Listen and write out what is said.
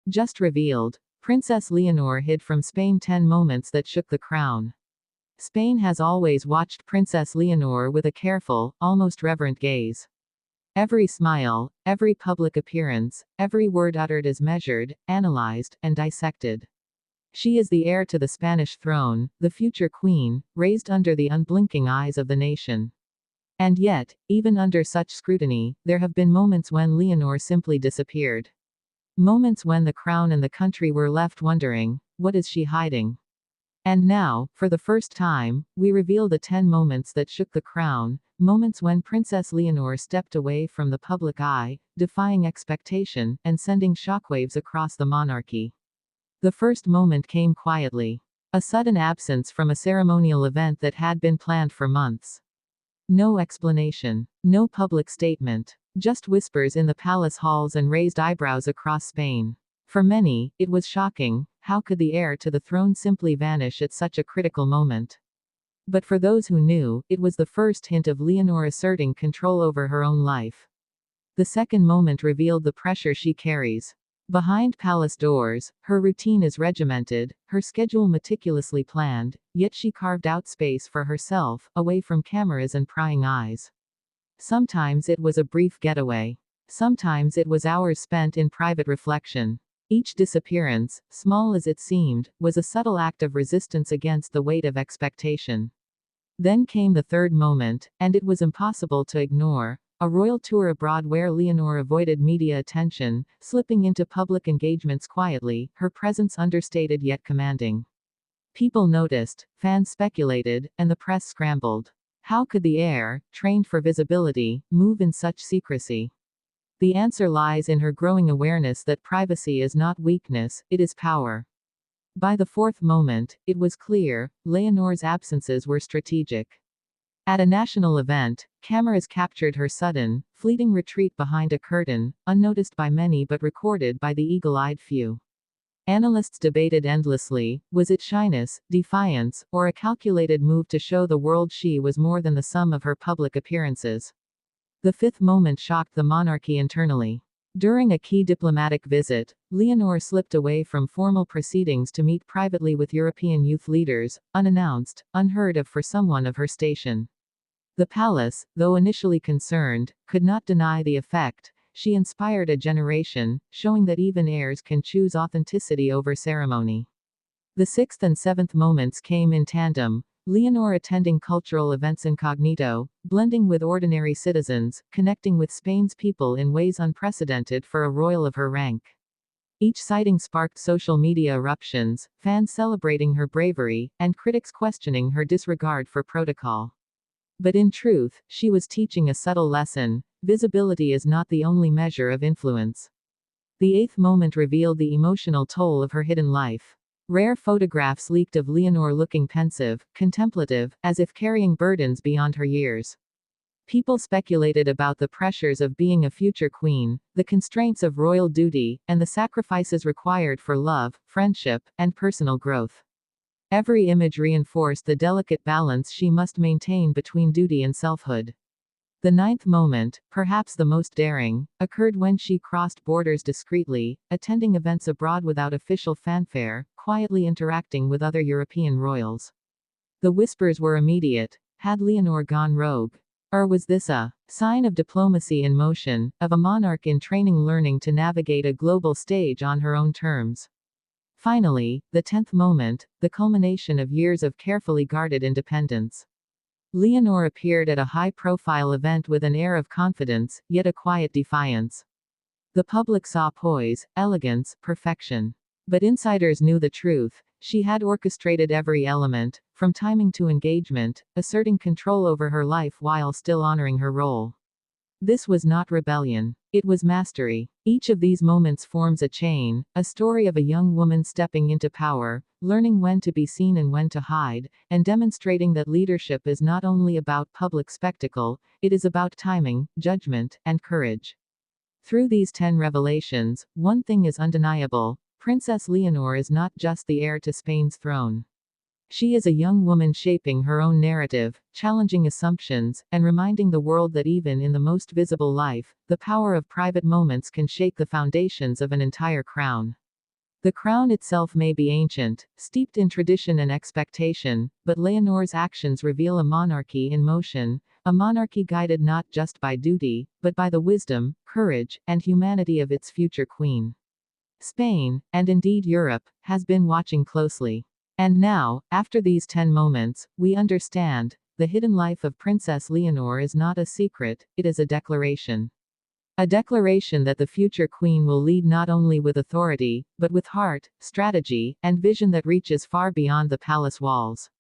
Just revealed. Princess Leonor hid from Spain 10 moments that shook the crown. Spain has always watched Princess Leonor with a careful, almost reverent gaze. Every smile, every public appearance, every word uttered is measured, analyzed, and dissected. She is the heir to the Spanish throne, the future queen, raised under the unblinking eyes of the nation. And yet, even under such scrutiny, there have been moments when Leonor simply disappeared. Moments when the crown and the country were left wondering, what is she hiding? And now, for the first time, we reveal the 10 moments that shook the crown, moments when Princess Leonor stepped away from the public eye, defying expectation, and sending shockwaves across the monarchy. The first moment came quietly. A sudden absence from a ceremonial event that had been planned for months. No explanation. No public statement. Just whispers in the palace halls and raised eyebrows across Spain. For many, it was shocking. How could the heir to the throne simply vanish at such a critical moment? But for those who knew, it was the first hint of Leonor asserting control over her own life. The second moment revealed the pressure she carries. Behind palace doors, her routine is regimented, her schedule meticulously planned, yet she carved out space for herself, away from cameras and prying eyes. Sometimes it was a brief getaway. Sometimes it was hours spent in private reflection. Each disappearance, small as it seemed, was a subtle act of resistance against the weight of expectation. Then came the third moment, and it was impossible to ignore. A royal tour abroad where Leonor avoided media attention, slipping into public engagements quietly, her presence understated yet commanding. People noticed, fans speculated, and the press scrambled. How could the heir, trained for visibility, move in such secrecy? The answer lies in her growing awareness that privacy is not weakness, it is power. By the fourth moment, it was clear, Leonor's absences were strategic. At a national event, cameras captured her sudden, fleeting retreat behind a curtain, unnoticed by many but recorded by the eagle-eyed few. Analysts debated endlessly, was it shyness, defiance, or a calculated move to show the world she was more than the sum of her public appearances? The fifth moment shocked the monarchy internally. During a key diplomatic visit, Leonor slipped away from formal proceedings to meet privately with European youth leaders, unannounced, unheard of for someone of her station. The palace, though initially concerned, could not deny the effect. She inspired a generation, showing that even heirs can choose authenticity over ceremony. The sixth and seventh moments came in tandem, Leonor attending cultural events incognito, blending with ordinary citizens, connecting with Spain's people in ways unprecedented for a royal of her rank. Each sighting sparked social media eruptions, fans celebrating her bravery, and critics questioning her disregard for protocol. But in truth, she was teaching a subtle lesson: visibility is not the only measure of influence. The eighth moment revealed the emotional toll of her hidden life. Rare photographs leaked of Leonor looking pensive, contemplative, as if carrying burdens beyond her years. People speculated about the pressures of being a future queen, the constraints of royal duty, and the sacrifices required for love, friendship, and personal growth. Every image reinforced the delicate balance she must maintain between duty and selfhood. The ninth moment, perhaps the most daring, occurred when she crossed borders discreetly, attending events abroad without official fanfare, quietly interacting with other European royals. The whispers were immediate. Had Leonor gone rogue? Or was this a sign of diplomacy in motion, of a monarch in training learning to navigate a global stage on her own terms? Finally, the 10th moment, the culmination of years of carefully guarded independence. Leonor appeared at a high-profile event with an air of confidence, yet a quiet defiance. The public saw poise, elegance, perfection. But insiders knew the truth. She had orchestrated every element, from timing to engagement, asserting control over her life while still honoring her role. This was not rebellion. It was mastery. Each of these moments forms a chain, a story of a young woman stepping into power, learning when to be seen and when to hide, and demonstrating that leadership is not only about public spectacle, it is about timing, judgment, and courage. Through these 10 revelations, one thing is undeniable: Princess Leonor is not just the heir to Spain's throne. She is a young woman shaping her own narrative, challenging assumptions, and reminding the world that even in the most visible life, the power of private moments can shake the foundations of an entire crown. The crown itself may be ancient, steeped in tradition and expectation, but Leonor's actions reveal a monarchy in motion, a monarchy guided not just by duty, but by the wisdom, courage, and humanity of its future queen. Spain, and indeed Europe, has been watching closely. And now, after these 10 moments, we understand the hidden life of Princess Leonor is not a secret, it is a declaration. A declaration that the future queen will lead not only with authority, but with heart, strategy, and vision that reaches far beyond the palace walls.